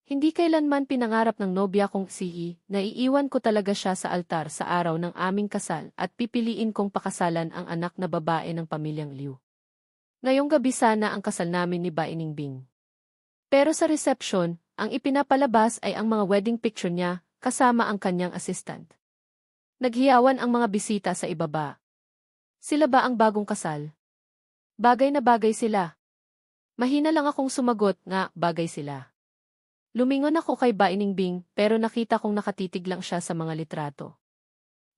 Hindi kailanman pinangarap ng nobya kong si na iiwan ko talaga siya sa altar sa araw ng aming kasal at pipiliin kong pakasalan ang anak na babae ng pamilyang Liu. Ngayong gabi sana ang kasal namin ni Baining Bing. Pero sa reception, ang ipinapalabas ay ang mga wedding picture niya kasama ang kanyang assistant. Naghiyawan ang mga bisita sa ibaba. Sila ba ang bagong kasal? Bagay na bagay sila. Mahina lang akong sumagot nga bagay sila. Lumingon ako kay Baining Bing pero nakita kong nakatitig lang siya sa mga litrato.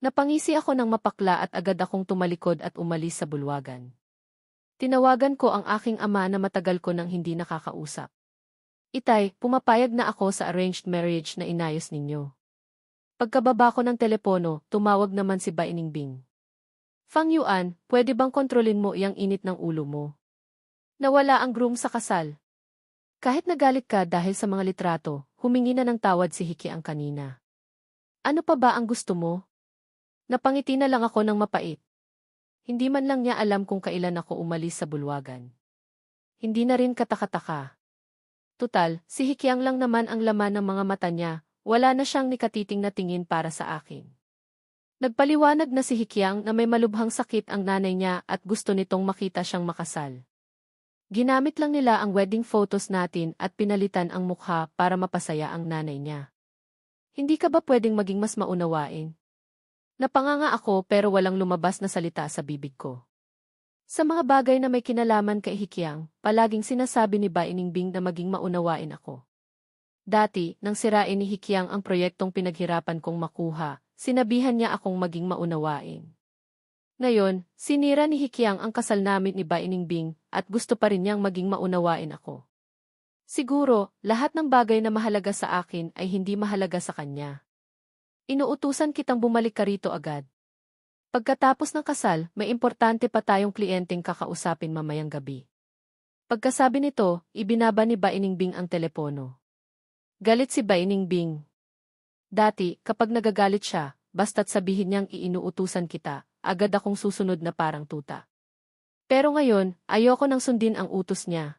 Napangisi ako ng mapakla at agad akong tumalikod at umalis sa bulwagan. Tinawagan ko ang aking ama na matagal ko nang hindi nakakausap. Itay, pumapayag na ako sa arranged marriage na inayos ninyo. Pagkababa ko ng telepono, tumawag naman si Baining Bing. Fang Yuan, pwede bang kontrolin mo iyang init ng ulo mo? Nawala ang groom sa kasal. Kahit nagalit ka dahil sa mga litrato, humingi na ng tawad si Hikiang kanina. Ano pa ba ang gusto mo? Napangiti na lang ako ng mapait. Hindi man lang niya alam kung kailan ako umalis sa bulwagan. Hindi na rin katakataka. Tutal, si Hikiang lang naman ang laman ng mga mata niya, wala na siyang nikatiting na tingin para sa akin. Nagpaliwanag na si Hikiang na may malubhang sakit ang nanay niya at gusto nitong makita siyang makasal. Ginamit lang nila ang wedding photos natin at pinalitan ang mukha para mapasaya ang nanay niya. Hindi ka ba pwedeng maging mas maunawain? Napanganga ako pero walang lumabas na salita sa bibig ko. Sa mga bagay na may kinalaman kay Hikiang, palaging sinasabi ni Baining Bing na maging maunawain ako. Dati, nang sirain ni Hikiang ang proyektong pinaghirapan kong makuha, sinabihan niya akong maging maunawain. Ngayon, sinira ni Hikiang ang kasal namin ni Baining Bing at gusto pa rin niyang maging maunawain ako. Siguro, lahat ng bagay na mahalaga sa akin ay hindi mahalaga sa kanya. Inuutusan kitang bumalik ka rito agad. Pagkatapos ng kasal, may importante pa tayong kliyenteng kakausapin mamayang gabi. Pagkasabi nito, ibinaba ni Baining Bing ang telepono. Galit si Baining Bing. Dati, kapag nagagalit siya, basta't sabihin niyang iinuutusan kita, agad akong susunod na parang tuta. Pero ngayon, ayoko nang sundin ang utos niya.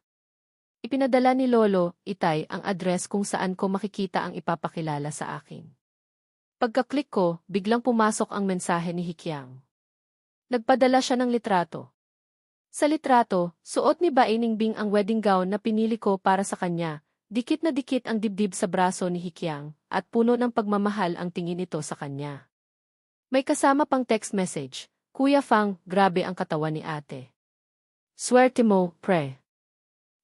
Ipinadala ni Lolo, Itay, ang address kung saan ko makikita ang ipapakilala sa akin. Pagka-click ko, biglang pumasok ang mensahe ni Hikiang. Nagpadala siya ng litrato. Sa litrato, suot ni Baining Bing ang wedding gown na pinili ko para sa kanya, dikit na dikit ang dibdib sa braso ni Hikiang, at puno ng pagmamahal ang tingin nito sa kanya. May kasama pang text message, Kuya Fang, grabe ang katawan ni ate. Swerte mo, pre.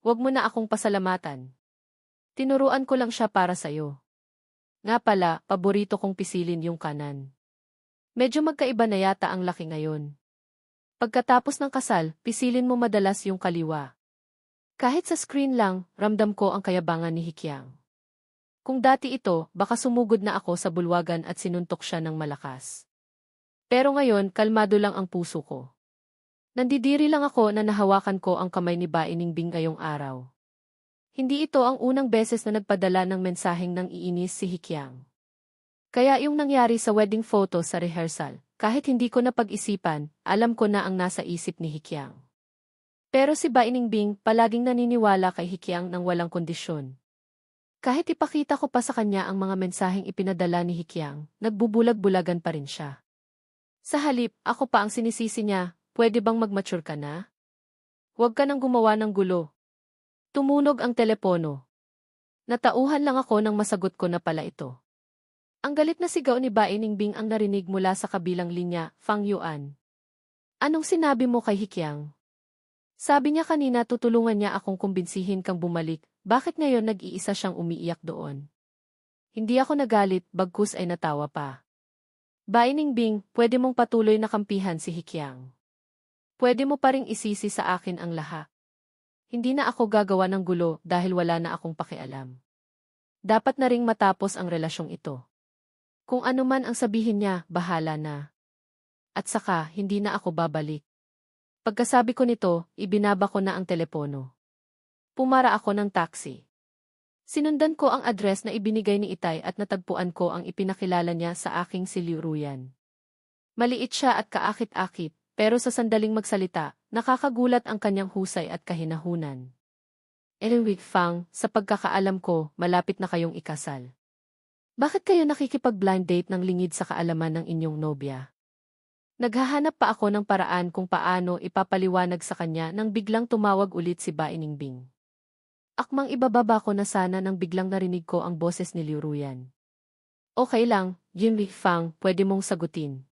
Huwag mo na akong pasalamatan. Tinuruan ko lang siya para sa'yo. Nga pala, paborito kong pisilin yung kanan. Medyo magkaiba na yata ang laki ngayon. Pagkatapos ng kasal, pisilin mo madalas yung kaliwa. Kahit sa screen lang, ramdam ko ang kayabangan ni Hikiang. Kung dati ito, baka sumugod na ako sa bulwagan at sinuntok siya ng malakas. Pero ngayon, kalmado lang ang puso ko. Nandidiri lang ako na nahawakan ko ang kamay ni Baining Bing ngayong araw. Hindi ito ang unang beses na nagpadala ng mensaheng nang iinis si Hikiang. Kaya yung nangyari sa wedding photo sa rehearsal, kahit hindi ko napag-isipan, alam ko na ang nasa isip ni Hikiang. Pero si Baining Bing palaging naniniwala kay Hikiang ng walang kondisyon. Kahit ipakita ko pa sa kanya ang mga mensaheng ipinadala ni Hikiang, nagbubulag-bulagan pa rin siya. Sa halip, ako pa ang sinisisi niya, pwede bang mag-mature ka na? Huwag ka nang gumawa ng gulo. Tumunog ang telepono. Natauhan lang ako nang masagot ko na pala ito. Ang galit na sigaw ni Baining Bing ang narinig mula sa kabilang linya, Fang Yuan. Anong sinabi mo kay Hikiang? Sabi niya kanina tutulungan niya akong kumbinsihin kang bumalik, bakit ngayon nag-iisa siyang umiiyak doon? Hindi ako nagalit, bagkus ay natawa pa. Baining Bing, pwede mong patuloy na kampihan si Hikiang. Pwede mo pa ring isisi sa akin ang lahat. Hindi na ako gagawa ng gulo dahil wala na akong pakialam. Dapat na ring matapos ang relasyong ito. Kung ano man ang sabihin niya, bahala na. At saka, hindi na ako babalik. Pagkasabi ko nito, ibinaba ko na ang telepono. Pumara ako ng taxi. Sinundan ko ang address na ibinigay ni Itay at natagpuan ko ang ipinakilala niya sa aking si Liu Ruyan. Maliit siya at kaakit-akit, pero sa sandaling magsalita, nakakagulat ang kanyang husay at kahinahunan. Anyway, Fang, sa pagkakaalam ko, malapit na kayong ikasal. Bakit kayo nakikipag-blind date ng lingid sa kaalaman ng inyong nobya? Naghahanap pa ako ng paraan kung paano ipapaliwanag sa kanya nang biglang tumawag ulit si Ba Iningbing. Akmang ibababa ko na sana nang biglang narinig ko ang boses ni Liu Ruyan. Okay lang, Jimmy Fang, pwede mong sagutin.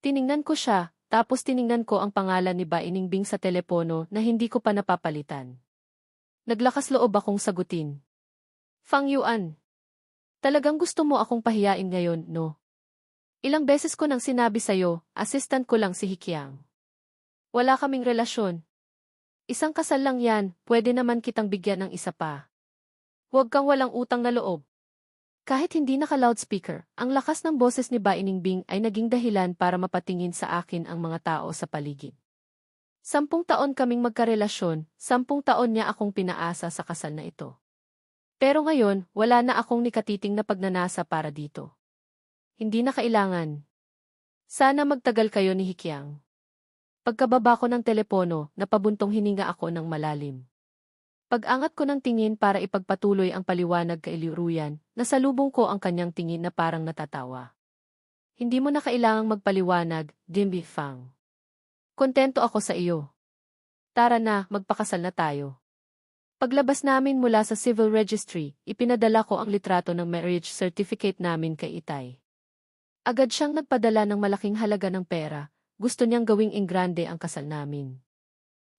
Tiningnan ko siya, tapos tiningnan ko ang pangalan ni Ba Iningbing sa telepono na hindi ko pa napapalitan. Naglakas loob akong sagutin. Fang Yuan. Talagang gusto mo akong pahiyain ngayon, no? Ilang beses ko nang sinabi sa'yo, assistant ko lang si Hikiang. Wala kaming relasyon. Isang kasal lang yan, pwede naman kitang bigyan ng isa pa. Huwag kang walang utang na loob. Kahit hindi naka-loudspeaker, ang lakas ng boses ni Ba Iningbing ay naging dahilan para mapatingin sa akin ang mga tao sa paligid. 10 taon kaming magkarelasyon, 10 taon niya akong pinaasa sa kasal na ito. Pero ngayon, wala na akong nikatiting na pagnanasa para dito. Hindi na kailangan. Sana magtagal kayo ni Hikiang. Pagkababa ko ng telepono, napabuntong hininga ako ng malalim. Pag-angat ko ng tingin para ipagpatuloy ang paliwanag kay Liu Ruyan, nasalubong ko ang kanyang tingin na parang natatawa. Hindi mo na kailangang magpaliwanag, Dimbi Fang. Kontento ako sa iyo. Tara na, magpakasal na tayo. Paglabas namin mula sa civil registry, ipinadala ko ang litrato ng marriage certificate namin kay Itay. Agad siyang nagpadala ng malaking halaga ng pera, gusto niyang gawing engrande ang kasal namin.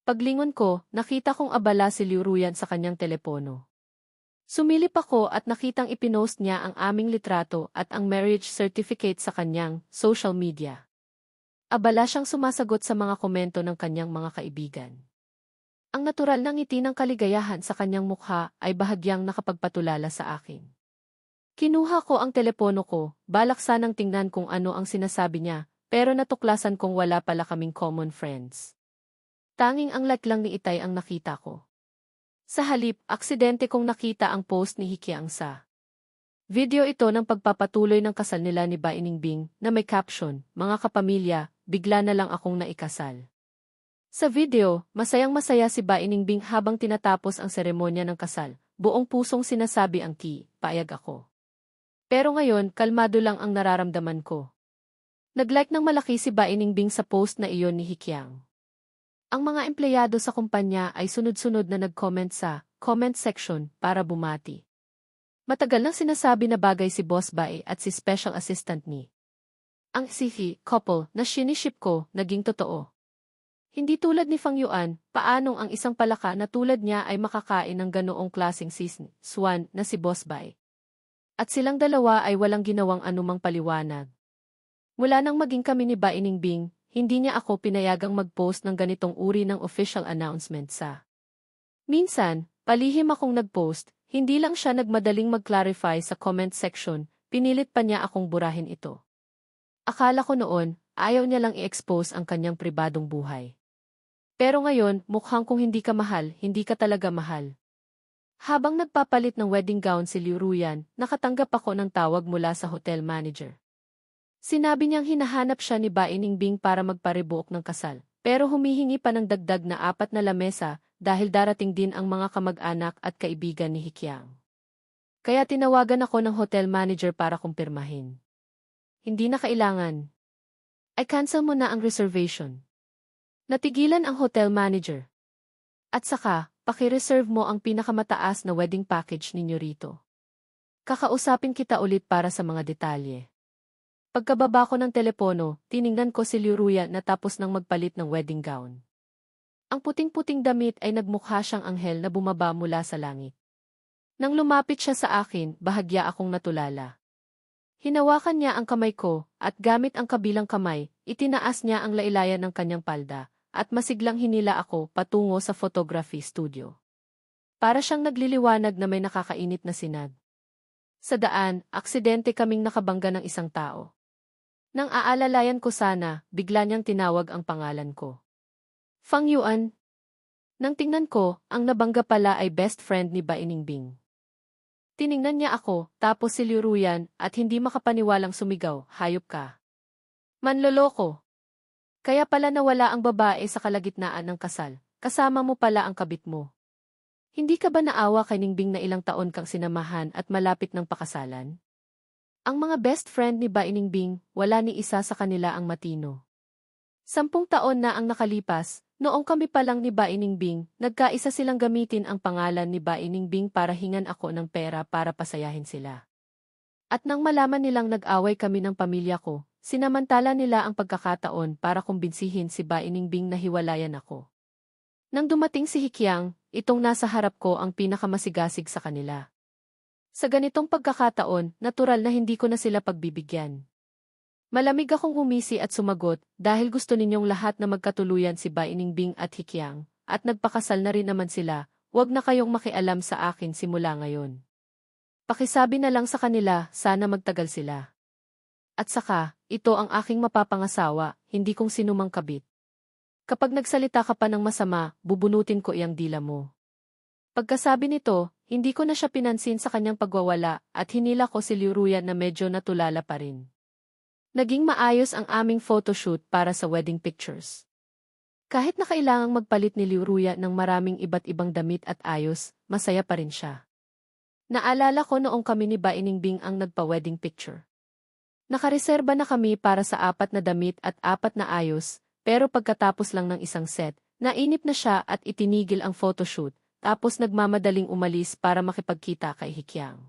Paglingon ko, nakita kong abala si Liu Ruyan sa kanyang telepono. Sumilip ako at nakitang ipinost niya ang aming litrato at ang marriage certificate sa kanyang social media. Abala siyang sumasagot sa mga komento ng kanyang mga kaibigan. Ang natural na ngiti ng kaligayahan sa kanyang mukha ay bahagyang nakapagpatulala sa akin. Kinuha ko ang telepono ko, balak sanang tingnan kung ano ang sinasabi niya, pero natuklasan kong wala pala kaming common friends. Tanging ang like lang ni Itay ang nakita ko. Sa halip, aksidente kong nakita ang post ni Hikiang sa video ito ng pagpapatuloy ng kasal nila ni Ba Iningbing na may caption, "Mga kapamilya, bigla na lang akong naikasal." Sa video, masayang-masaya si Ba Iningbing habang tinatapos ang seremonya ng kasal, buong pusong sinasabi ang payag ako. Pero ngayon, kalmado lang ang nararamdaman ko. Nag-like ng malaki si Ba Iningbing sa post na iyon ni Hikiang. Ang mga empleyado sa kumpanya ay sunod-sunod na nag-comment sa comment section para bumati. Matagal nang sinasabi na bagay si Boss Bae at si Special Assistant ni ang couple na siniship ko naging totoo. Hindi tulad ni Fang Yuan, paanong ang isang palaka na tulad niya ay makakain ng ganoong klaseng swan na si Boss Bae. At silang dalawa ay walang ginawang anumang paliwanag. Mula nang maging kami ni Ba Iningbing, hindi niya ako pinayagang mag-post ng ganitong uri ng official announcement sa. Minsan, palihim akong nag-post, hindi lang siya nagmadaling mag-clarify sa comment section, pinilit pa niya akong burahin ito. Akala ko noon, ayaw niya lang i-expose ang kanyang pribadong buhay. Pero ngayon, mukhang kung hindi ka mahal, hindi ka talaga mahal. Habang nagpapalit ng wedding gown si Liu Ruyan, nakatanggap ako ng tawag mula sa hotel manager. Sinabi niyang hinahanap siya ni Ba Iningbing para magparibuok ng kasal, pero humihingi pa ng dagdag na 4 na lamesa dahil darating din ang mga kamag-anak at kaibigan ni Hikiang. Kaya tinawagan ako ng hotel manager para kumpirmahin. Hindi na kailangan. I cancel mo na ang reservation. Natigilan ang hotel manager. At saka, paki-reserve mo ang pinakamataas na wedding package ninyo rito. Kakausapin kita ulit para sa mga detalye. Pagkababa ko ng telepono, tiningnan ko si Liu Ruyan na tapos nang magpalit ng wedding gown. Ang puting-puting damit ay nagmukha siyang anghel na bumaba mula sa langit. Nang lumapit siya sa akin, bahagya akong natulala. Hinawakan niya ang kamay ko, at gamit ang kabilang kamay, itinaas niya ang lailayan ng kanyang palda, at masiglang hinila ako patungo sa photography studio. Para siyang nagliliwanag na may nakakainit na sinag. Sa daan, aksidente kaming nakabangga ng isang tao. Nang aalalayan ko sana, bigla niyang tinawag ang pangalan ko. Fang Yuan. Nang tingnan ko, ang nabangga pala ay best friend ni Ba Iningbing. Tiningnan niya ako, tapos si Liu Ruyan, at hindi makapaniwalang sumigaw, "Hayop ka. Manloloko. Kaya pala nawala ang babae sa kalagitnaan ng kasal, kasama mo pala ang kabit mo." Hindi ka ba naawa kay Ningbing na ilang taon kang sinamahan at malapit ng pakasalan? Ang mga best friend ni Bai Ningbing, wala ni isa sa kanila ang matino. 10 taon na ang nakalipas, noong kami pa lang ni Bai Ningbing, nagkaisa silang gamitin ang pangalan ni Bai Ningbing para hingan ako ng pera para pasayahin sila. At nang malaman nilang nag-away kami ng pamilya ko, sinamantala nila ang pagkakataon para kumbinsihin si Bai Ningbing na hiwalayan ako. Nang dumating si Hikyang, itong nasa harap ko ang pinakamasigasig sa kanila. Sa ganitong pagkakataon, natural na hindi ko na sila pagbibigyan. Malamig akong humisi at sumagot dahil gusto ninyong lahat na magkatuluyan si Bai Ningbing at Hikyang, at nagpakasal na rin naman sila, huwag na kayong makialam sa akin simula ngayon. Pakisabi na lang sa kanila, sana magtagal sila. At saka, ito ang aking mapapangasawa, hindi kong sinumang kabit. Kapag nagsalita ka pa ng masama, bubunutin ko iyang dila mo. Pagkasabi nito, hindi ko na siya pinansin sa kanyang pagwawala at hinila ko si Liu Ruyan na medyo natulala pa rin. Naging maayos ang aming photoshoot para sa wedding pictures. Kahit na kailangang magpalit ni Liu Ruyan ng maraming iba't ibang damit at ayos, masaya pa rin siya. Naalala ko noong kami ni Bai Ningbing ang nagpa-wedding picture. Nakareserba na kami para sa 4 na damit at 4 na ayos, pero pagkatapos lang ng isang set, nainip na siya at itinigil ang photoshoot, tapos nagmamadaling umalis para makipagkita kay Hikyang.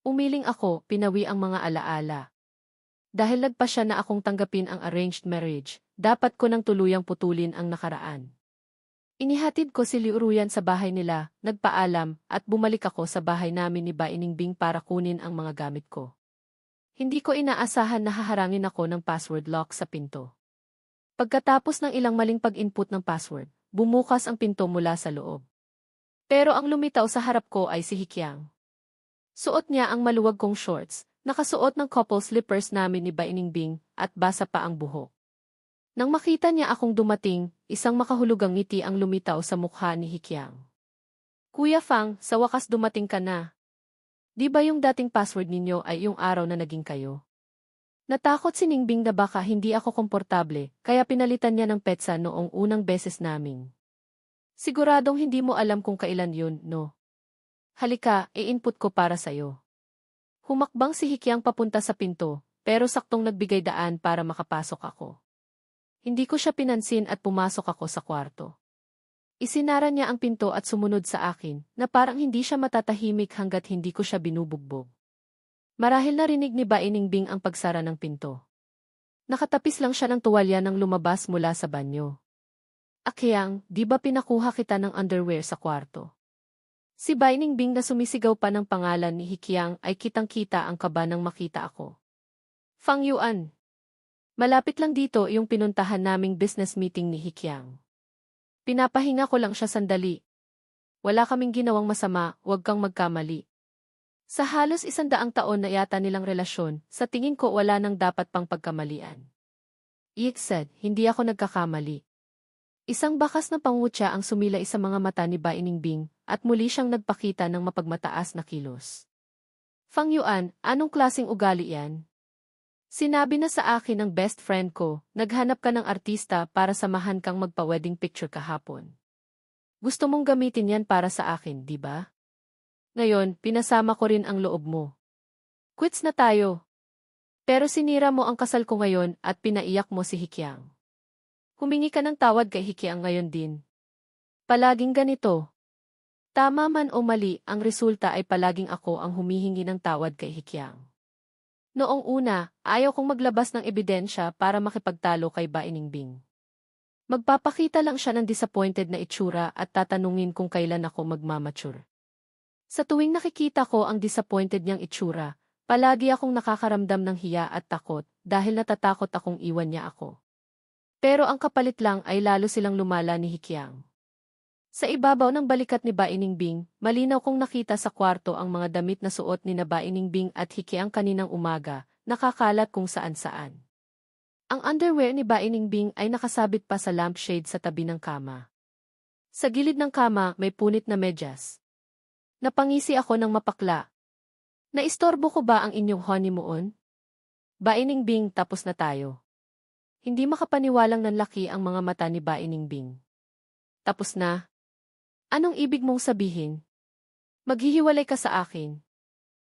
Umiling ako, pinawi ang mga alaala. Dahil nagpa siya na akong tanggapin ang arranged marriage, dapat ko nang tuluyang putulin ang nakaraan. Inihatid ko si Liu Ruyan sa bahay nila, nagpaalam, at bumalik ako sa bahay namin ni Bai Ningbing para kunin ang mga gamit ko. Hindi ko inaasahan na haharangin ako ng password lock sa pinto. Pagkatapos ng ilang maling pag-input ng password, bumukas ang pinto mula sa loob. Pero ang lumitaw sa harap ko ay si Hikyang. Suot niya ang maluwag kong shorts, nakasuot ng couple slippers namin ni Bai Ningbing, at basa pa ang buhok. Nang makita niya akong dumating, isang makahulugang ngiti ang lumitaw sa mukha ni Hikyang. Kuya Fang, sa wakas dumating ka na. Di ba yung dating password ninyo ay yung araw na naging kayo? Natakot si Ningbing na baka hindi ako komportable, kaya pinalitan niya ng petsa noong unang beses naming. Siguradong hindi mo alam kung kailan yun, no? Halika, i-input ko para sa'yo. Humakbang si Hikyang papunta sa pinto, pero saktong nagbigay daan para makapasok ako. Hindi ko siya pinansin at pumasok ako sa kwarto. Isinara niya ang pinto at sumunod sa akin, na parang hindi siya matatahimik hanggat hindi ko siya binubugbog. Marahil narinig ni Bai Ningbing ang pagsara ng pinto. Nakatapis lang siya ng tuwalya nang lumabas mula sa banyo. Akyang, di ba pinakuha kita ng underwear sa kwarto? Si Bai Ningbing na sumisigaw pa ng pangalan ni Hikyang ay kitang-kita ang kaba nang makita ako. Fang Yuan. Malapit lang dito yung pinuntahan naming business meeting ni Hikyang. Pinapahinga ko lang siya sandali. Wala kaming ginawang masama, huwag kang magkamali. Sa halos 100 taon na yata nilang relasyon, sa tingin ko wala nang dapat pang pagkamalian. Yik said, hindi ako nagkakamali. Isang bakas na pangutya ang sumilay sa mga mata ni Bai Ningbing, at muli siyang nagpakita ng mapagmataas na kilos. Fang Yuan, anong klaseng ugali yan? Sinabi na sa akin ng best friend ko, naghanap ka ng artista para samahan kang magpa-wedding picture kahapon. Gusto mong gamitin yan para sa akin, di ba? Ngayon, pinasama ko rin ang loob mo. Quits na tayo. Pero sinira mo ang kasal ko ngayon at pinaiyak mo si Hikyang. Humingi ka ng tawad kay Hikyang ngayon din. Palaging ganito. Tama man o mali, ang resulta ay palaging ako ang humihingi ng tawad kay Hikyang. Noong una, ayaw kong maglabas ng ebidensya para makipagtalo kay Bai Ningbing. Magpapakita lang siya ng disappointed na itsura at tatanungin kung kailan ako magmamature. Sa tuwing nakikita ko ang disappointed niyang itsura, palagi akong nakakaramdam ng hiya at takot dahil natatakot akong iwan niya ako. Pero ang kapalit lang ay lalo silang lumala ni Hikyang. Sa ibabaw ng balikat ni Bai Ningbing, malinaw kong nakita sa kwarto ang mga damit na suot ni Bai Ningbing at Hikyang kaninang umaga, nakakalat kung saan-saan. Ang underwear ni Bai Ningbing ay nakasabit pa sa lampshade sa tabi ng kama. Sa gilid ng kama may punit na medyas. Napangisi ako ng mapakla. Naistorbo ko ba ang inyong honeymoon? Bai Ningbing, tapos na tayo. Hindi makapaniwalang nanlaki ang mga mata ni Bai Ningbing. Tapos na? Anong ibig mong sabihin? Maghihiwalay ka sa akin.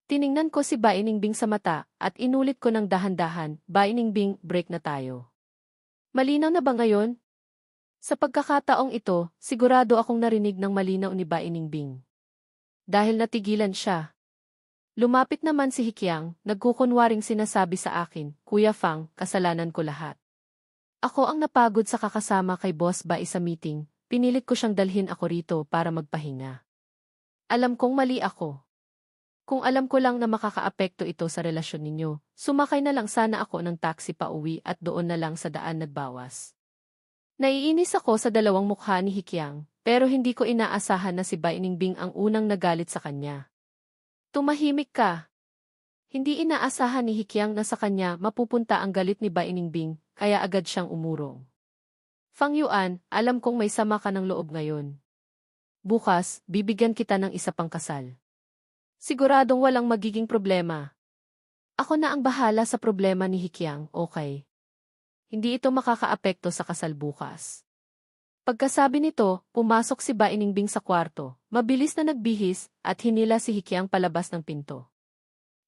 Tiningnan ko si Bainingbing sa mata at inulit ko ng dahan-dahan, Bainingbing, break na tayo. Malinaw na ba ngayon? Sa pagkakataong ito, sigurado akong narinig ng malinaw ni Bainingbing. Dahil natigilan siya. Lumapit naman si Hikyang, nagkukunwaring sinasabi sa akin, Kuya Fang, kasalanan ko lahat. Ako ang napagod sa kakasama kay Boss Bai sa meeting, pinilit ko siyang dalhin ako rito para magpahinga. Alam kong mali ako. Kung alam ko lang na makakaapekto ito sa relasyon ninyo, sumakay na lang sana ako ng taxi pa uwi at doon na lang sa daan nagbawas. Naiinis ako sa dalawang mukha ni Hikyang, pero hindi ko inaasahan na si Bainingbing ang unang nagalit sa kanya. Tumahimik ka. Hindi inaasahan ni Hikyang na sa kanya mapupunta ang galit ni Bainingbing, kaya agad siyang umurong. Fang Yuan, alam kong may sama ka ng loob ngayon. Bukas, bibigyan kita ng isa pang kasal. Siguradong walang magiging problema. Ako na ang bahala sa problema ni Hikyang, okay? Hindi ito makakaapekto sa kasal bukas. Pagkasabi nito, pumasok si Bainingbing sa kwarto, mabilis na nagbihis, at hinila si Hikyang palabas ng pinto.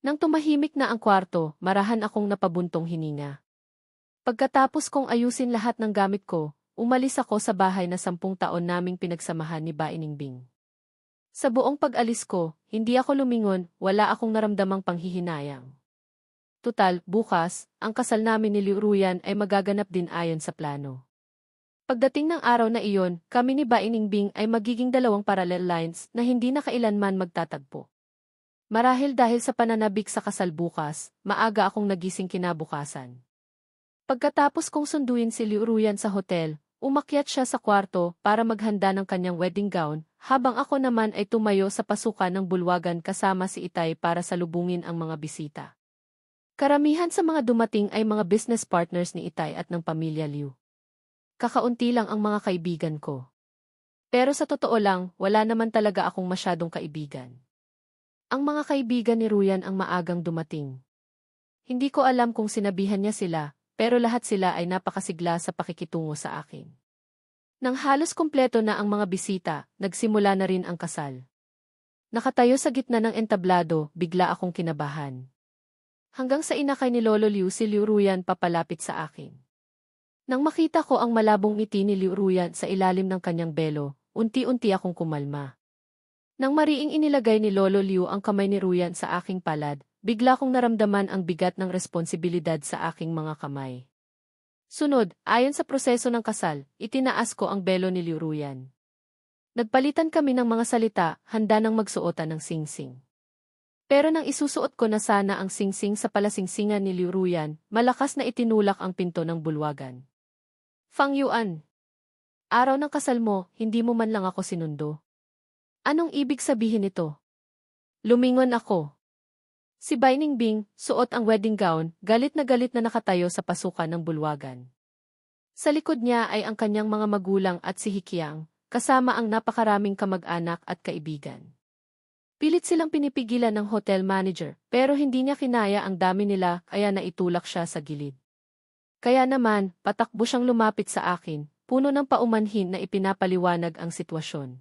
Nang tumahimik na ang kwarto, marahan akong napabuntong hininga. Pagkatapos kong ayusin lahat ng gamit ko, umalis ako sa bahay na 10 taon naming pinagsamahan ni Bainingbing. Sa buong pag-alis ko, hindi ako lumingon, wala akong naramdamang panghihinayang. Tutal, bukas, ang kasal namin ni Liu Ruyan ay magaganap din ayon sa plano. Pagdating ng araw na iyon, kami ni Bainingbing ay magiging dalawang parallel lines na hindi na kailanman magtatagpo. Marahil dahil sa pananabik sa kasal bukas, maaga akong nagising kinabukasan. Pagkatapos kong sunduin si Liu Ruyan sa hotel, umakyat siya sa kwarto para maghanda ng kanyang wedding gown, habang ako naman ay tumayo sa pasukan ng bulwagan kasama si Itay para salubungin ang mga bisita. Karamihan sa mga dumating ay mga business partners ni Itay at ng pamilya Liu. Kakaunti lang ang mga kaibigan ko. Pero sa totoo lang, wala naman talaga akong masyadong kaibigan. Ang mga kaibigan ni Ruyan ang maagang dumating. Hindi ko alam kung sinabihan niya sila, pero lahat sila ay napakasigla sa pakikitungo sa akin. Nang halos kumpleto na ang mga bisita, nagsimula na rin ang kasal. Nakatayo sa gitna ng entablado, bigla akong kinabahan. Hanggang sa inakay ni Lolo Liu si Liu Ruyan papalapit sa akin. Nang makita ko ang malabong ngiti ni Liu Ruyan sa ilalim ng kanyang belo, unti-unti akong kumalma. Nang mariing inilagay ni Lolo Liu ang kamay ni Ruyan sa aking palad, bigla kong naramdaman ang bigat ng responsibilidad sa aking mga kamay. Sunod, ayon sa proseso ng kasal, itinaas ko ang belo ni Liu Ruyan. Nagpalitan kami ng mga salita, handa nang magsuotan ng singsing. Pero nang isusuot ko na sana ang singsing sa palasingsingan ni Liu Ruyan, malakas na itinulak ang pinto ng bulwagan. Fang Yuan, araw ng kasal mo, hindi mo man lang ako sinundo. Anong ibig sabihin nito? Lumingon ako. Si Bainingbing, suot ang wedding gown, galit na nakatayo sa pasukan ng bulwagan. Sa likod niya ay ang kanyang mga magulang at si Hikyang, kasama ang napakaraming kamag-anak at kaibigan. Pilit silang pinipigilan ng hotel manager, pero hindi niya kinaya ang dami nila kaya naitulak siya sa gilid. Kaya naman, patakbo siyang lumapit sa akin, puno ng paumanhin na ipinapaliwanag ang sitwasyon.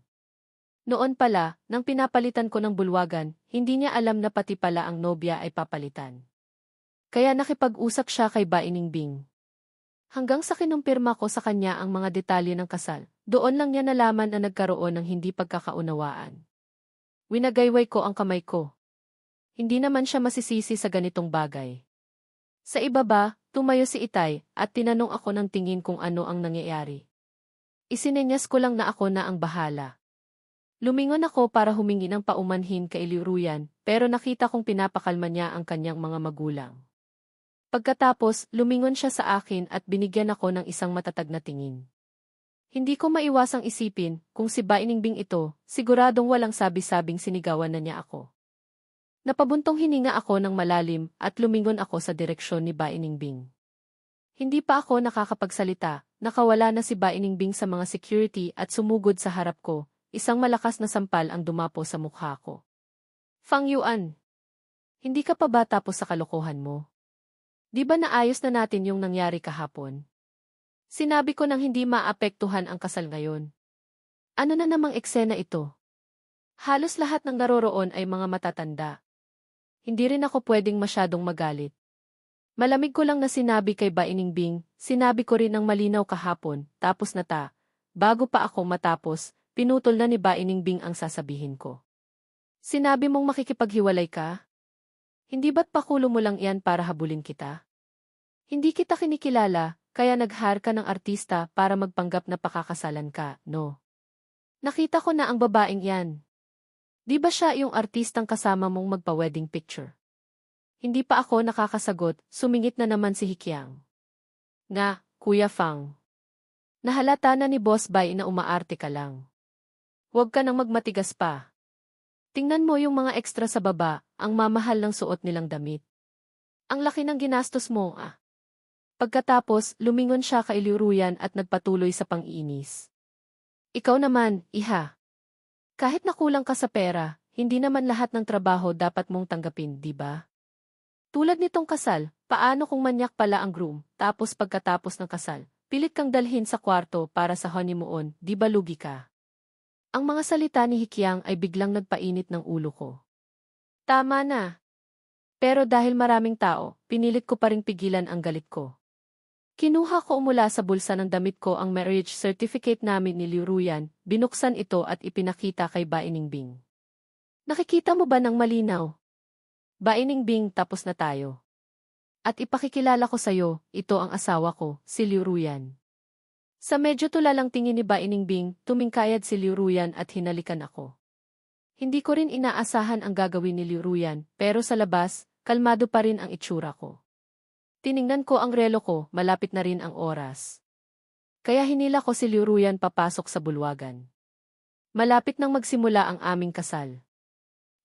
Noon pala, nang pinapalitan ko ng bulwagan, hindi niya alam na pati pala ang nobya ay papalitan. Kaya nakipag-usap siya kay Bainingbing. Hanggang sa kinumpirma ko sa kanya ang mga detalye ng kasal, doon lang niya nalaman na nagkaroon ng hindi pagkakaunawaan. Winagayway ko ang kamay ko. Hindi naman siya masisisi sa ganitong bagay. Sa ibaba, tumayo si Itay at tinanong ako ng tingin kung ano ang nangyayari. Isinenyas ko lang na ako na ang bahala. Lumingon ako para humingi ng paumanhin kay Liu Ruyan, pero nakita kong pinapakalma niya ang kanyang mga magulang. Pagkatapos, lumingon siya sa akin at binigyan ako ng isang matatag na tingin. Hindi ko maiwasang isipin, kung si Bainingbing ito, siguradong walang sabi-sabing sinigawan na niya ako. Napabuntong hininga ako ng malalim at lumingon ako sa direksyon ni Bainingbing. Hindi pa ako nakakapagsalita, nakawala na si Bainingbing sa mga security at sumugod sa harap ko. Isang malakas na sampal ang dumapo sa mukha ko. Fang Yuan, hindi ka pa ba tapos sa kalokohan mo? Di ba naayos na natin yung nangyari kahapon? Sinabi ko nang hindi maapektuhan ang kasal ngayon. Ano na namang eksena ito? Halos lahat ng naroroon ay mga matatanda. Hindi rin ako pwedeng masyadong magalit. Malamig ko lang na sinabi kay Bainingbing, sinabi ko rin ng malinaw kahapon, tapos na ta. Bago pa ako matapos, pinutol na ni Bainingbing ang sasabihin ko. Sinabi mong makikipaghiwalay ka? Hindi ba't pakulo mo lang iyan para habulin kita? Hindi kita kinikilala, kaya nag-hire ka ng artista para magpanggap na pakakasalan ka, no? Nakita ko na ang babaeng yan. Di ba siya yung artistang kasama mong magpa-wedding picture? Hindi pa ako nakakasagot, sumingit na naman si Hikyang. Nga, Kuya Fang. Nahalata na ni Boss Bai na umaarte ka lang. Huwag ka nang magmatigas pa. Tingnan mo yung mga extra sa baba, ang mamahal ng suot nilang damit. Ang laki ng ginastos mo, ah. Pagkatapos, lumingon siya kay Liuruyan at nagpatuloy sa pang-iinis. Ikaw naman, iha. Kahit nakulang ka sa pera, hindi naman lahat ng trabaho dapat mong tanggapin, di ba? Tulad nitong kasal, paano kung manyak pala ang groom, tapos pagkatapos ng kasal, pilit kang dalhin sa kwarto para sa honeymoon, di ba lugi ka? Ang mga salita ni Hikyang ay biglang nagpainit ng ulo ko. Tama na. Pero dahil maraming tao, pinilit ko pa ring pigilan ang galit ko. Kinuha ko mula sa bulsa ng damit ko ang marriage certificate namin ni Liu Ruyan, binuksan ito at ipinakita kay Bainingbing. Nakikita mo ba ng malinaw? Bainingbing, tapos na tayo. At ipakikilala ko sa'yo, ito ang asawa ko, si Liu Ruyan. Sa medyo tulalang tingin ni Bainingbing, tumingkayad si Liu Ruyan at hinalikan ako. Hindi ko rin inaasahan ang gagawin ni Liu Ruyan, pero sa labas, kalmado pa rin ang itsura ko. Tiningnan ko ang relo ko, malapit na rin ang oras. Kaya hinila ko si Liu Ruyan papasok sa bulwagan. Malapit nang magsimula ang aming kasal.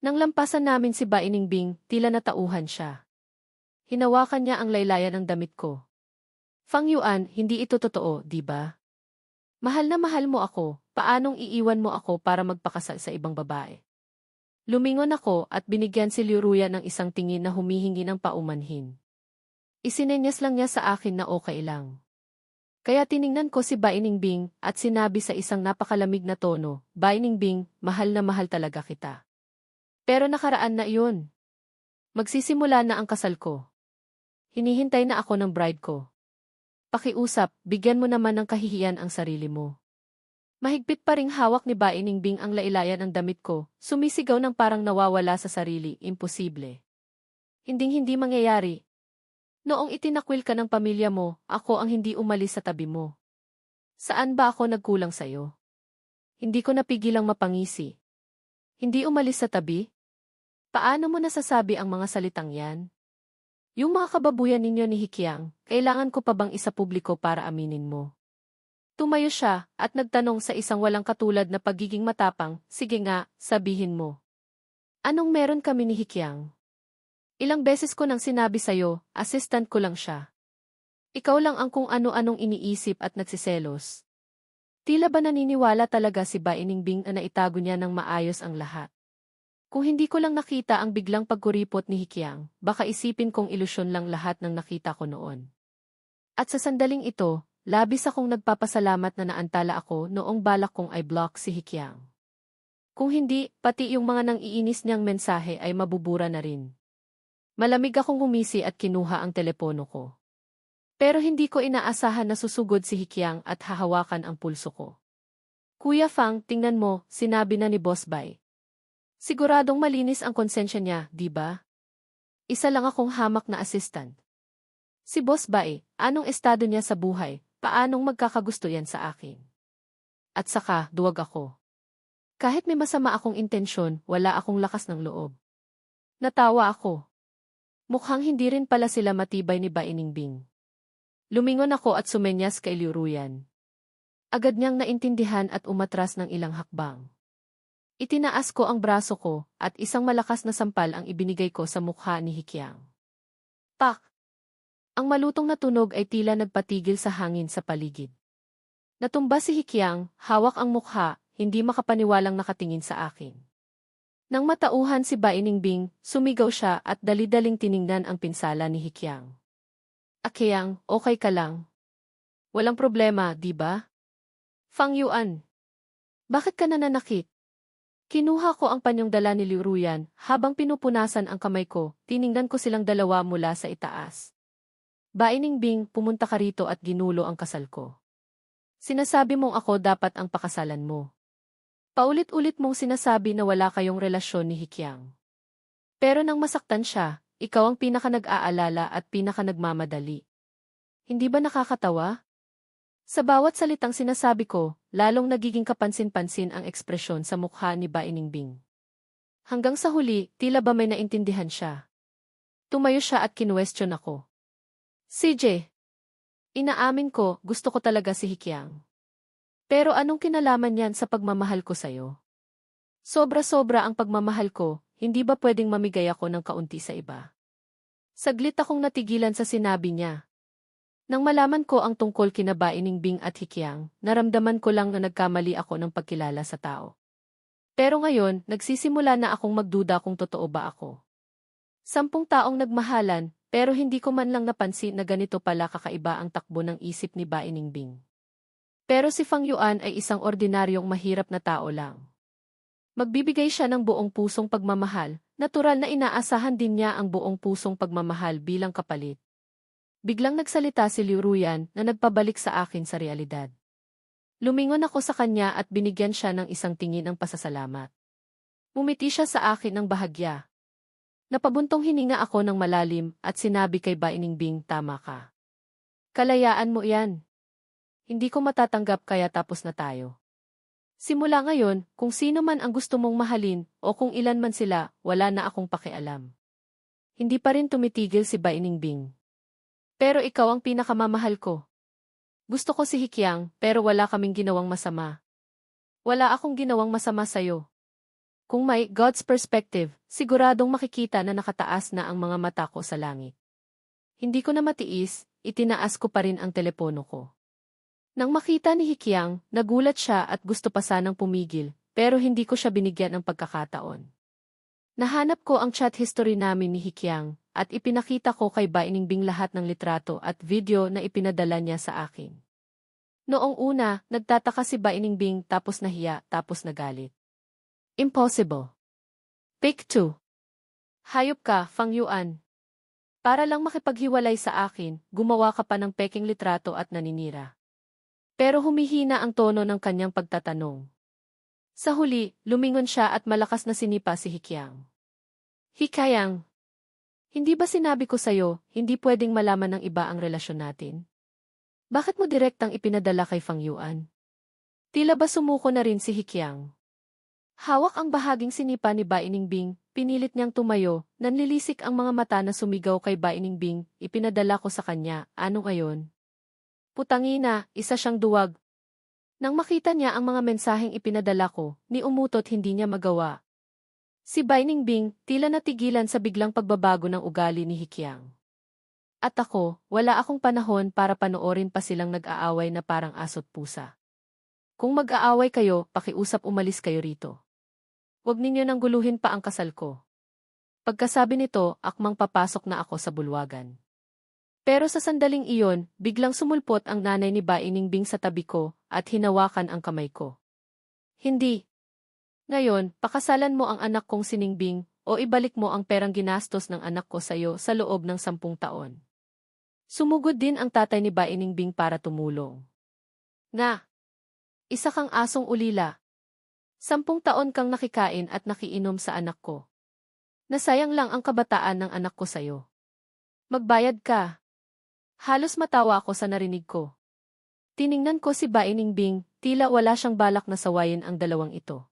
Nang lampasan namin si Bainingbing, tila natauhan siya. Hinawakan niya ang laylayan ng damit ko. Fang Yuan, hindi ito totoo, di ba? Mahal na mahal mo ako, paanong iiwan mo ako para magpakasal sa ibang babae? Lumingon ako at binigyan si Liu Ruyan ng isang tingin na humihingi ng paumanhin. Isinenyas lang niya sa akin na okay lang. Kaya tiningnan ko si Bainingbing at sinabi sa isang napakalamig na tono, Bainingbing, mahal na mahal talaga kita. Pero nakaraan na iyon. Magsisimula na ang kasal ko. Hinihintay na ako ng bride ko. Pakiusap, bigyan mo naman ng kahihiyan ang sarili mo. Mahigpit pa ring hawak ni Bainingbing ang lailayan ng damit ko, sumisigaw ng parang nawawala sa sarili, imposible. Hinding-hindi mangyayari. Noong itinakwil ka ng pamilya mo, ako ang hindi umalis sa tabi mo. Saan ba ako nagkulang sa'yo? Hindi ko napigilang mapangisi. Hindi umalis sa tabi? Paano mo nasasabi ang mga salitang yan? Yung mga kababuyan ninyo ni Hikyang, kailangan ko pa bang isapubliko para aminin mo? Tumayo siya at nagtanong sa isang walang katulad na pagiging matapang, sige nga, sabihin mo. Anong meron kami ni Hikyang? Ilang beses ko nang sinabi sa'yo, assistant ko lang siya. Ikaw lang ang kung ano-anong iniisip at nagsiselos. Tila ba naniniwala talaga si Bainingbing na naitago niya ng maayos ang lahat? Kung hindi ko lang nakita ang biglang pagkuripot ni Hikyang, baka isipin kong ilusyon lang lahat ng nakita ko noon. At sa sandaling ito, labis akong nagpapasalamat na naantala ako noong balak kong i-block si Hikyang. Kung hindi, pati yung mga nang iinis niyang mensahe ay mabubura na rin. Malamig akong humisi at kinuha ang telepono ko. Pero hindi ko inaasahan na susugod si Hikyang at hahawakan ang pulso ko. Kuya Fang, tingnan mo, sinabi na ni Boss Bai. Siguradong malinis ang konsensya niya, di ba? Isa lang akong hamak na assistant. Si Boss Bai, anong estado niya sa buhay, paanong magkakagusto yan sa akin? At saka, duwag ako. Kahit may masama akong intensyon, wala akong lakas ng loob. Natawa ako. Mukhang hindi rin pala sila matibay ni Bainingbing. Lumingon ako at sumenyas kay Liu Ruyan. Agad niyang naintindihan at umatras ng ilang hakbang. Itinaas ko ang braso ko at isang malakas na sampal ang ibinigay ko sa mukha ni Hikyang. Pak! Ang malutong na tunog ay tila nagpatigil sa hangin sa paligid. Natumba si Hikyang, hawak ang mukha, hindi makapaniwalang nakatingin sa akin. Nang matauhan si Bainingbing, sumigaw siya at dali-daling tiningnan ang pinsala ni Hikyang. Akyang, okay ka lang? Walang problema, di ba? Fang Yuan. Bakit ka nananakit? Kinuha ko ang panyong dala ni Liu Ruyan, habang pinupunasan ang kamay ko, tiningnan ko silang dalawa mula sa itaas. Baining Bing, pumunta ka rito at ginulo ang kasal ko. Sinasabi mong ako dapat ang pakasalan mo. Paulit-ulit mong sinasabi na wala kayong relasyon ni Hikyang. Pero nang masaktan siya, ikaw ang pinaka-nag-aalala at pinaka-nagmamadali. Hindi ba nakakatawa? Sa bawat salitang sinasabi ko, lalong nagiging kapansin-pansin ang ekspresyon sa mukha ni Baining Bing. Hanggang sa huli, tila ba may naintindihan siya. Tumayo siya at kinuwestiyon ako. CJ, inaamin ko, gusto ko talaga si Hikyang. Pero anong kinalaman yan sa pagmamahal ko sa'yo? Sobra-sobra ang pagmamahal ko, hindi ba pwedeng mamigay ako ng kaunti sa iba? Saglit akong natigilan sa sinabi niya. Nang malaman ko ang tungkol kina Baining Bing at Hikyang, naramdaman ko lang na nagkamali ako ng pagkilala sa tao. Pero ngayon, nagsisimula na akong magduda kung totoo ba ako. 10 taong nagmahalan, pero hindi ko man lang napansin na ganito pala kakaiba ang takbo ng isip ni Baining Bing. Pero si Fang Yuan ay isang ordinaryong mahirap na tao lang. Magbibigay siya ng buong pusong pagmamahal, natural na inaasahan din niya ang buong pusong pagmamahal bilang kapalit. Biglang nagsalita si Liu Ruyan na nagpabalik sa akin sa realidad. Lumingon ako sa kanya at binigyan siya ng isang tingin ng pasasalamat. Umiti siya sa akin ng bahagya. Napabuntong hininga ako ng malalim at sinabi kay Baining Bing, tama ka. Kalayaan mo yan. Hindi ko matatanggap kaya tapos na tayo. Simula ngayon, kung sino man ang gusto mong mahalin o kung ilan man sila, wala na akong pakialam. Hindi pa rin tumitigil si Baining Bing. Pero ikaw ang pinakamamahal ko. Gusto ko si Hikyang, pero wala kaming ginawang masama. Wala akong ginawang masama sa'yo. Kung may God's perspective, siguradong makikita na nakataas na ang mga mata ko sa langit. Hindi ko na matiis, itinaas ko pa rin ang telepono ko. Nang makita ni Hikyang, nagulat siya at gusto pa sanang pumigil, pero hindi ko siya binigyan ng pagkakataon. Nahanap ko ang chat history namin ni Hikyang, at ipinakita ko kay Baining Bing lahat ng litrato at video na ipinadala niya sa akin. Noong una, nagtataka si Baining Bing tapos nahiya tapos nagalit. Impossible. Pick 2. Hayop ka, Fang Yuan. Para lang makipaghiwalay sa akin, gumawa ka pa ng peking litrato at naninira. Pero humihina ang tono ng kanyang pagtatanong. Sa huli, lumingon siya at malakas na sinipa si Hikyang. Hikyang. Hindi ba sinabi ko sa'yo, hindi pwedeng malaman ng iba ang relasyon natin? Bakit mo direktang ipinadala kay Fang Yuan? Tila ba sumuko na rin si Hikyang? Hawak ang bahaging sinipa ni Baining Bing, pinilit niyang tumayo, nanlilisik ang mga mata na sumigaw kay Baining Bing, ipinadala ko sa kanya, ano ngayon? Putangina, isa siyang duwag. Nang makita niya ang mga mensaheng ipinadala ko, ni umutot hindi niya magawa. Si Baining Bing, tila natigilan sa biglang pagbabago ng ugali ni Hikyang. At ako, wala akong panahon para panoorin pa silang nag-aaway na parang aso't pusa. Kung mag-aaway kayo, pakiusap umalis kayo rito. Huwag ninyo nang guluhin pa ang kasal ko. Pagkasabi nito, akmang papasok na ako sa bulwagan. Pero sa sandaling iyon, biglang sumulpot ang nanay ni Baining Bing sa tabi ko at hinawakan ang kamay ko. Hindi. Ngayon, pakasalan mo ang anak kong Siningbing o ibalik mo ang perang ginastos ng anak ko sa'yo sa loob ng 10 taon. Sumugod din ang tatay ni Baining Bing para tumulong. Nga! Isa kang asong ulila. 10 taon kang nakikain at nakiinom sa anak ko. Nasayang lang ang kabataan ng anak ko sa'yo. Magbayad ka. Halos matawa ako sa narinig ko. Tiningnan ko si Baining Bing, tila wala siyang balak na sawayin ang dalawang ito.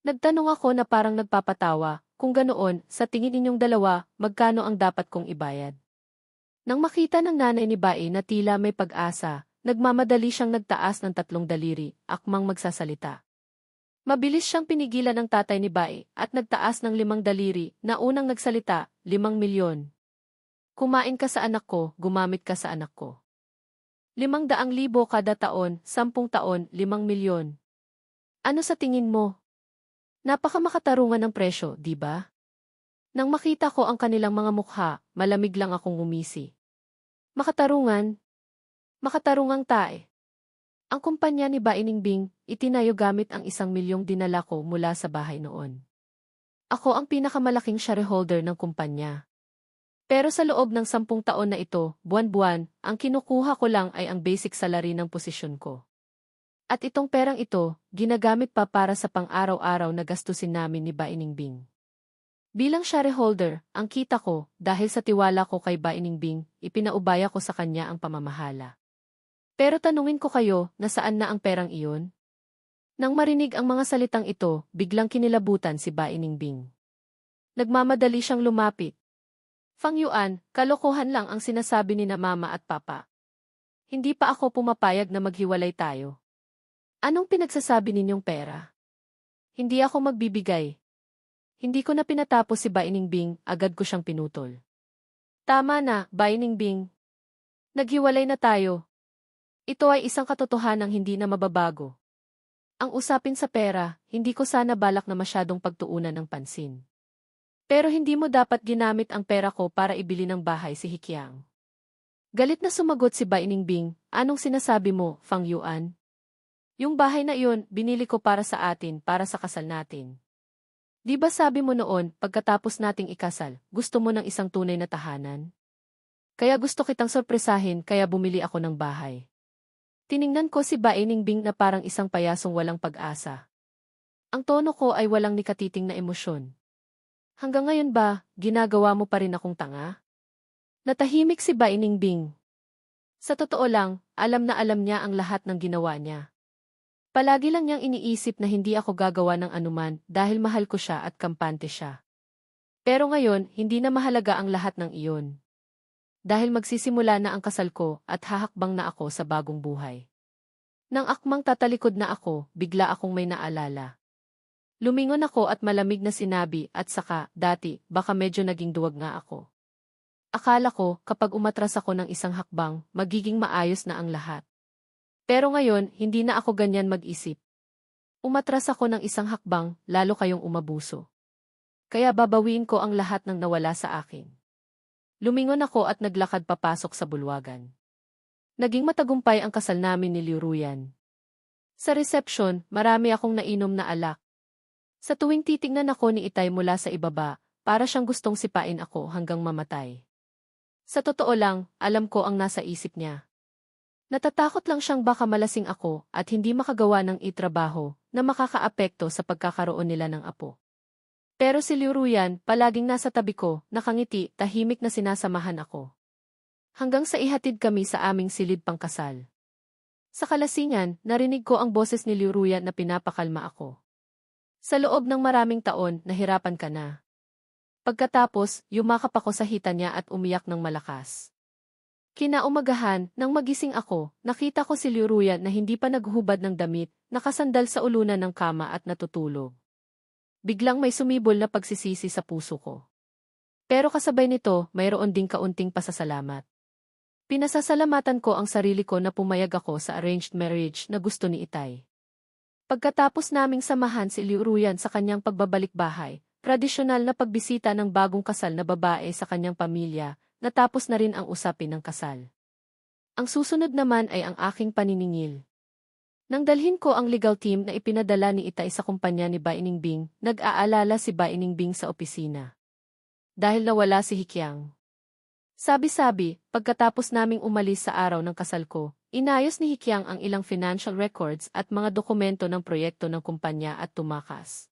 Nagtanong ako na parang nagpapatawa, kung ganoon, sa tingin ninyong dalawa, magkano ang dapat kong ibayad? Nang makita ng nanay ni Bai na tila may pag-asa, nagmamadali siyang nagtaas ng 3 daliri, akmang magsasalita. Mabilis siyang pinigilan ng tatay ni Bai at nagtaas ng 5 daliri na unang nagsalita, 5 milyon. Kumain ka sa anak ko, gumamit ka sa anak ko. 500,000 kada taon, 10 taon, 5 milyon. Ano sa tingin mo? Napakamakatarungan ng presyo, di ba? Nang makita ko ang kanilang mga mukha, malamig lang akong umisi. Makatarungan? Makatarungang tae. Ang kumpanya ni Baining Bing, itinayo gamit ang 1 milyong dinala ko mula sa bahay noon. Ako ang pinakamalaking shareholder ng kumpanya. Pero sa loob ng 10 taon na ito, buwan-buwan, ang kinukuha ko lang ay ang basic salary ng posisyon ko. At itong perang ito, ginagamit pa para sa pang-araw-araw na gastusin namin ni Bainingbing. Bilang shareholder, ang kita ko, dahil sa tiwala ko kay Bainingbing, ipinaubaya ko sa kanya ang pamamahala. Pero tanungin ko kayo, nasaan na ang perang iyon? Nang marinig ang mga salitang ito, biglang kinilabutan si Bainingbing. Nagmamadali siyang lumapit. Fang Yuan, kalokohan lang ang sinasabi ni na mama at papa. Hindi pa ako pumapayag na maghiwalay tayo. Anong pinagsasabi ninyong pera? Hindi ako magbibigay. Hindi ko na pinatapos si Bainingbing, agad ko siyang pinutol. Tama na, Bainingbing. Naghiwalay na tayo. Ito ay isang katotohanang hindi na mababago. Ang usapin sa pera, hindi ko sana balak na masyadong pagtuunan ng pansin. Pero hindi mo dapat ginamit ang pera ko para ibili ng bahay si Hikiang. Galit na sumagot si Bainingbing, anong sinasabi mo, Fang Yuan? Yung bahay na iyon, binili ko para sa atin, para sa kasal natin. Di ba sabi mo noon, pagkatapos nating ikasal, gusto mo ng isang tunay na tahanan? Kaya gusto kitang sorpresahin, kaya bumili ako ng bahay. Tiningnan ko si Bainingbing na parang isang payasong walang pag-asa. Ang tono ko ay walang nikatiting na emosyon. Hanggang ngayon ba, ginagawa mo pa rin akong tanga? Natahimik si Bainingbing. Sa totoo lang, alam na alam niya ang lahat ng ginawa niya. Palagi lang niyang iniisip na hindi ako gagawa ng anuman dahil mahal ko siya at kampante siya. Pero ngayon, hindi na mahalaga ang lahat ng iyon. Dahil magsisimula na ang kasal ko at hahakbang na ako sa bagong buhay. Nang akmang tatalikod na ako, bigla akong may naalala. Lumingon ako at malamig na sinabi at saka, dati, baka medyo naging duwag nga ako. Akala ko, kapag umatras ako ng isang hakbang, magiging maayos na ang lahat. Pero ngayon, hindi na ako ganyan mag-isip. Umatras ako ng isang hakbang, lalo kayong umabuso. Kaya babawiin ko ang lahat ng nawala sa akin. Lumingon ako at naglakad papasok sa bulwagan. Naging matagumpay ang kasal namin ni Liu Ruyan. Sa reception, marami akong nainom na alak. Sa tuwing titingnan ako ni Itay mula sa ibaba, para siyang gustong sipain ako hanggang mamatay. Sa totoo lang, alam ko ang nasa isip niya. Natatakot lang siyang baka malasing ako at hindi makagawa ng itrabaho na makakaapekto sa pagkakaroon nila ng apo. Pero si Liu Ruyan, palaging nasa tabi ko, nakangiti, tahimik na sinasamahan ako. Hanggang sa ihatid kami sa aming silid pangkasal. Sa kalasingan, narinig ko ang boses ni Liu Ruyan na pinapakalma ako. Sa loob ng maraming taon, nahirapan ka na. Pagkatapos, yumakap ako sa hita niya at umiyak ng malakas. Kinaumagahan, nang magising ako, nakita ko si Liu Ruyan na hindi pa naghubad ng damit, nakasandal sa ulunan ng kama at natutulog. Biglang may sumibol na pagsisisi sa puso ko. Pero kasabay nito, mayroon ding kaunting pasasalamat. Pinasasalamatan ko ang sarili ko na pumayag ako sa arranged marriage na gusto ni Itay. Pagkatapos naming samahan si Liu Ruyan sa kanyang pagbabalik bahay, tradisyonal na pagbisita ng bagong kasal na babae sa kanyang pamilya, natapos na rin ang usapin ng kasal. Ang susunod naman ay ang aking paniningil. Nang dalhin ko ang legal team na ipinadala ni Itay sa kumpanya ni Bainingbing, nag-aalala si Bainingbing sa opisina. Dahil nawala si Hikiang. Sabi-sabi, pagkatapos naming umalis sa araw ng kasal ko, inayos ni Hikiang ang ilang financial records at mga dokumento ng proyekto ng kumpanya at tumakas.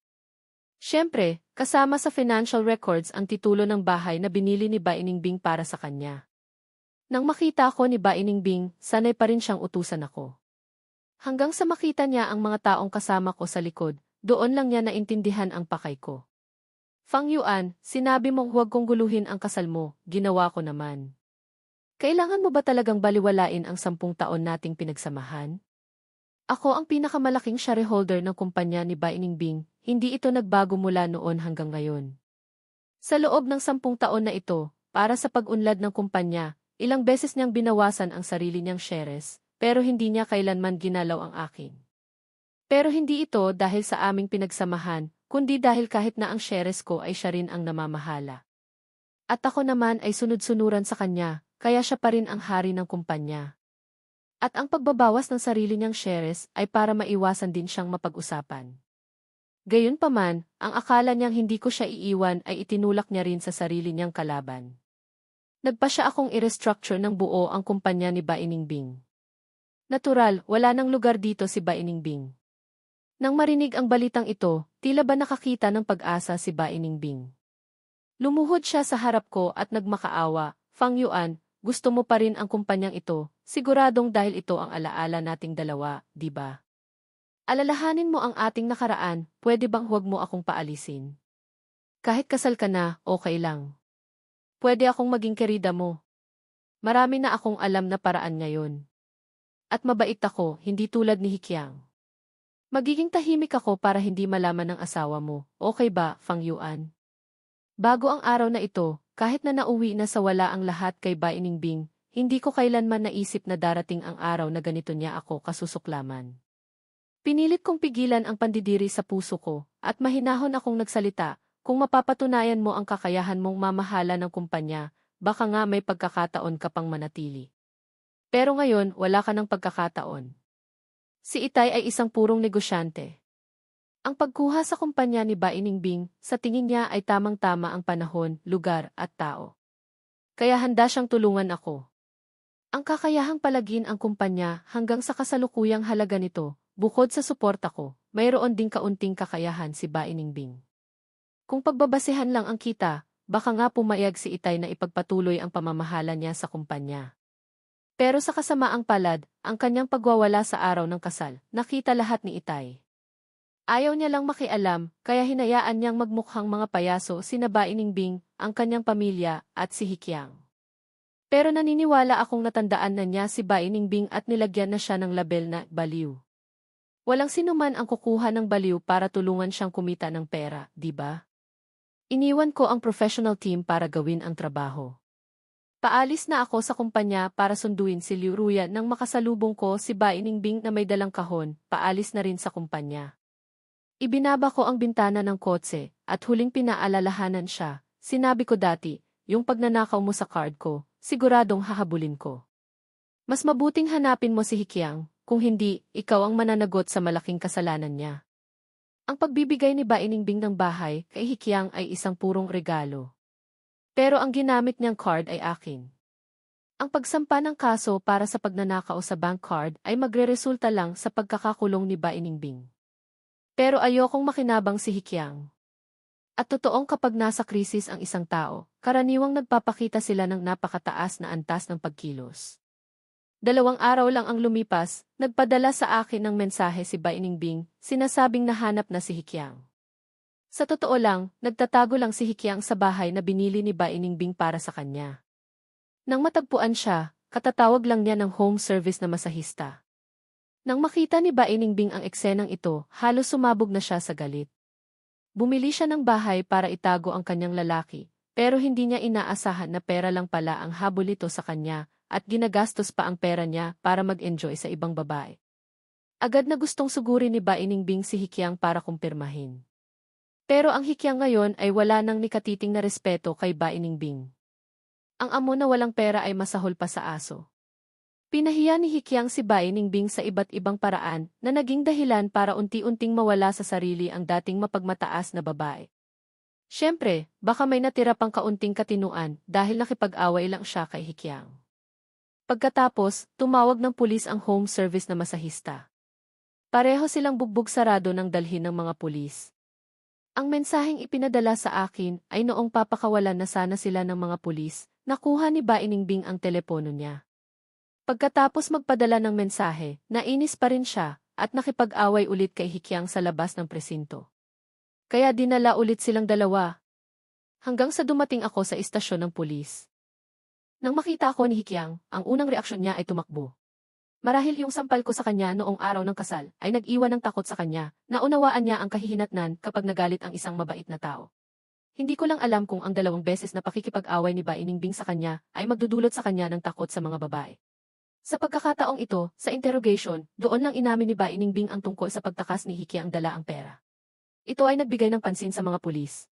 Siyempre, kasama sa financial records ang titulo ng bahay na binili ni Bainingbing para sa kanya. Nang makita ko ni Bainingbing, sanay pa rin siyang utusan ako. Hanggang sa makita niya ang mga taong kasama ko sa likod, doon lang niya naintindihan ang pakay ko. Fang Yuan, sinabi mong huwag kong guluhin ang kasal mo, ginawa ko naman. Kailangan mo ba talagang baliwalain ang 10 taon nating pinagsamahan? Ako ang pinakamalaking shareholder ng kumpanya ni Bainingbing, hindi ito nagbago mula noon hanggang ngayon. Sa loob ng 10 taon na ito, para sa pag-unlad ng kumpanya, ilang beses niyang binawasan ang sarili niyang shares, pero hindi niya kailanman ginalaw ang akin. Pero hindi ito dahil sa aming pinagsamahan, kundi dahil kahit na ang shares ko ay siya rin ang namamahala. At ako naman ay sunod-sunuran sa kanya, kaya siya pa rin ang hari ng kumpanya. At ang pagbabawas ng sarili niyang shares ay para maiwasan din siyang mapag-usapan. Gayunpaman, ang akala niyang hindi ko siya iiwan ay itinulak niya rin sa sarili niyang kalaban. Nagpa siya akong i-restructure ng buo ang kumpanya ni Bainingbing. Natural, wala nang lugar dito si Bainingbing. Nang marinig ang balitang ito, tila ba nakakita ng pag-asa si Bainingbing. Lumuhod siya sa harap ko at nagmakaawa, Fang Yuan, gusto mo pa rin ang kumpanyang ito, siguradong dahil ito ang alaala nating dalawa, di ba? Alalahanin mo ang ating nakaraan, pwede bang huwag mo akong paalisin? Kahit kasal ka na, okay lang. Pwede akong maging kerida mo. Marami na akong alam na paraan ngayon. At mabait ako, hindi tulad ni Hikyang. Magiging tahimik ako para hindi malaman ng asawa mo, okay ba, Fang Yuan? Bago ang araw na ito, kahit na nauwi na sa wala ang lahat kay Bainingbing, hindi ko kailanman naisip na darating ang araw na ganito niya ako kasusuklaman. Pinilit kong pigilan ang pandidiri sa puso ko, at mahinahon akong nagsalita, kung mapapatunayan mo ang kakayahan mong mamahala ng kumpanya, baka nga may pagkakataon ka pang manatili. Pero ngayon, wala ka ng pagkakataon. Si Itay ay isang purong negosyante. Ang pagkuha sa kumpanya ni Bainingbing, sa tingin niya ay tamang-tama ang panahon, lugar, at tao. Kaya handa siyang tulungan ako. Ang kakayahang palagin ang kumpanya hanggang sa kasalukuyang halaga nito, bukod sa suporta ko, mayroon ding kaunting kakayahan si Bainingbing. Kung pagbabasehan lang ang kita, baka nga pumayag si Itay na ipagpatuloy ang pamamahala niya sa kumpanya. Pero sa kasamaang palad, ang kanyang pagwawala sa araw ng kasal, nakita lahat ni Itay. Ayaw niya lang makialam, kaya hinayaan niyang magmukhang mga payaso sina Bainingbing, ang kanyang pamilya, at si Hikyang. Pero naniniwala akong natandaan na niya si Bainingbing at nilagyan na siya ng label na baliw. Walang sinuman ang kukuha ng baliw para tulungan siyang kumita ng pera, di ba? Iniwan ko ang professional team para gawin ang trabaho. Paalis na ako sa kumpanya para sunduin si Liu Ruya nang makasalubong ko si Bainingbing na may dalang kahon, paalis na rin sa kumpanya. Ibinaba ko ang bintana ng kotse, at huling pinaalalahanan siya, sinabi ko dati, yung pagnanakaw mo sa card ko, siguradong hahabulin ko. Mas mabuting hanapin mo si Hikyang, kung hindi, ikaw ang mananagot sa malaking kasalanan niya. Ang pagbibigay ni Bainingbing ng bahay kay Hikyang ay isang purong regalo. Pero ang ginamit niyang card ay akin. Ang pagsampa ng kaso para sa pagnanakaw sa bank card ay magreresulta lang sa pagkakakulong ni Bainingbing. Pero ayokong makinabang si Hikyang. At totoong kapag nasa krisis ang isang tao, karaniwang nagpapakita sila ng napakataas na antas ng pagkilos. 2 araw lang ang lumipas, nagpadala sa akin ng mensahe si Bainingbing, sinasabing nahanap na si Hikyang. Sa totoo lang, nagtatago lang si Hikyang sa bahay na binili ni Bainingbing para sa kanya. Nang matagpuan siya, katatawag lang niya ng home service na masahista. Nang makita ni Bainingbing ang eksenang ito, halos sumabog na siya sa galit. Bumili siya ng bahay para itago ang kanyang lalaki, pero hindi niya inaasahan na pera lang pala ang habol nito sa kanya, at ginagastos pa ang pera niya para mag-enjoy sa ibang babae. Agad na gustong sugurin ni Bainingbing si Hikyang para kumpirmahin. Pero ang Hikyang ngayon ay wala nang nikatiting na respeto kay Bainingbing. Ang amo na walang pera ay masahol pa sa aso. Pinahiya ni Hikyang si Bainingbing sa iba't ibang paraan na naging dahilan para unti-unting mawala sa sarili ang dating mapagmataas na babae. Siyempre, baka may natira pang kaunting katinuan dahil nakipag-away lang siya kay Hikyang. Pagkatapos, tumawag ng pulis ang home service na masahista. Pareho silang bugbog sarado ng dalhin ng mga pulis. Ang mensaheng ipinadala sa akin ay noong papakawalan na sana sila ng mga pulis, nakuha ni Bainingbing ang telepono niya. Pagkatapos magpadala ng mensahe, nainis pa rin siya at nakipag-away ulit kay Hikyang sa labas ng presinto. Kaya dinala ulit silang dalawa. Hanggang sa dumating ako sa istasyon ng pulis. Nang makita ako ni Hikyang, ang unang reaksyon niya ay tumakbo. Marahil yung sampal ko sa kanya noong araw ng kasal ay nag-iwan ng takot sa kanya, naunawaan niya ang kahihinatnan kapag nagalit ang isang mabait na tao. Hindi ko lang alam kung ang 2 beses na pakikipag-away ni Bainingbing sa kanya ay magdudulot sa kanya ng takot sa mga babae. Sa pagkakataong ito, sa interrogation, doon lang inamin ni Bainingbing ang tungkol sa pagtakas ni Hikyang dala ang pera. Ito ay nagbigay ng pansin sa mga pulis.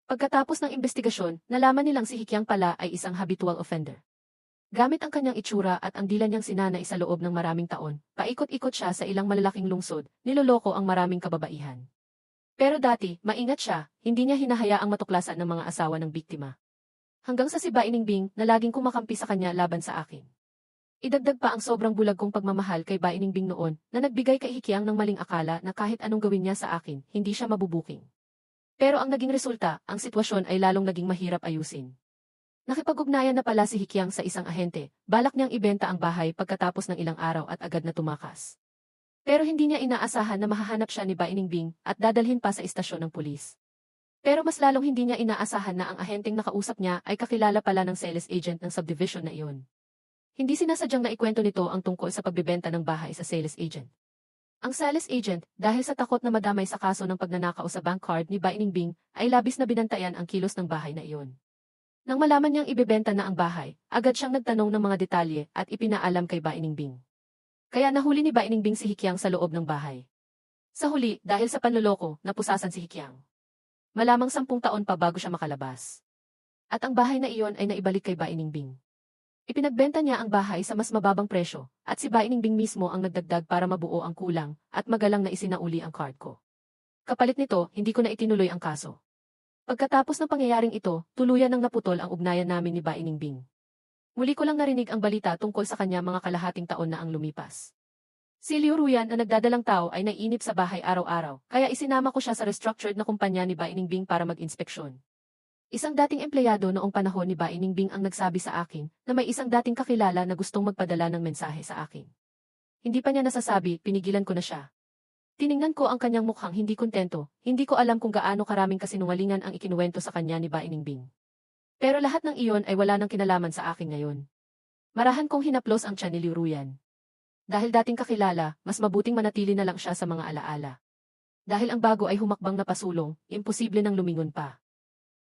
Pagkatapos ng investigasyon, nalaman nilang si Hikyang pala ay isang habitual offender. Gamit ang kanyang itsura at ang dila niyang sinanay sa loob ng maraming taon, paikot-ikot siya sa ilang malalaking lungsod, niloloko ang maraming kababaihan. Pero dati, maingat siya, hindi niya hinahayaang matuklasan ng mga asawa ng biktima. Hanggang sa si Baining Bing na laging kumakampi sa kanya laban sa akin. Idagdag pa ang sobrang bulag kong pagmamahal kay Baining Bing noon na nagbigay kay Hikiang ng maling akala na kahit anong gawin niya sa akin, hindi siya mabubuking. Pero ang naging resulta, ang sitwasyon ay lalong naging mahirap ayusin. Nakipag-ugnayan na pala si Hikiang sa isang ahente, balak niyang ibenta ang bahay pagkatapos ng ilang araw at agad na tumakas. Pero hindi niya inaasahan na mahahanap siya ni Baining Bing at dadalhin pa sa istasyon ng pulis. Pero mas lalong hindi niya inaasahan na ang ahenteng nakausap niya ay kakilala pala ng sales agent ng subdivision na iyon. Hindi sinasadyang naikwento nito ang tungkol sa pagbebenta ng bahay sa sales agent. Ang sales agent, dahil sa takot na madamay sa kaso ng pagnanakaw sa bank card ni Baining Bing, ay labis na binantayan ang kilos ng bahay na iyon. Nang malaman niyang ibebenta na ang bahay, agad siyang nagtanong ng mga detalye at ipinaalam kay Baining Bing. Kaya nahuli ni Baining Bing si Hikiang sa loob ng bahay. Sa huli, dahil sa panloloko, napusasan si Hikiang. Malamang 10 taon pa bago siya makalabas. At ang bahay na iyon ay naibalik kay Baining Bing. Ipinagbenta niya ang bahay sa mas mababang presyo, at si Baining Bing mismo ang nagdagdag para mabuo ang kulang, at magalang na isinauli ang card ko. Kapalit nito, hindi ko na itinuloy ang kaso. Pagkatapos ng pangyayaring ito, tuluyan nang naputol ang ugnayan namin ni Baining Bing. Muli ko lang narinig ang balita tungkol sa kanya mga kalahating taon na ang lumipas. Si Liu Ruyan na nagdadalang tao ay naiinip sa bahay araw-araw, kaya isinama ko siya sa restructured na kumpanya ni Baining Bing para mag-inspeksyon. Isang dating empleyado noong panahon ni Baining Bing ang nagsabi sa akin na may isang dating kakilala na gustong magpadala ng mensahe sa akin. Hindi pa niya nasasabi, pinigilan ko na siya. Tiningnan ko ang kanyang mukhang hindi kontento, hindi ko alam kung gaano karaming kasinungalingan ang ikinuwento sa kanya ni Baining Bing. Pero lahat ng iyon ay wala nang kinalaman sa akin ngayon. Marahan kong hinaplos ang tiyan ni Liu Ruyan. Dahil dating kakilala, mas mabuting manatili na lang siya sa mga alaala. Dahil ang bago ay humakbang na pasulong, imposible nang lumingon pa.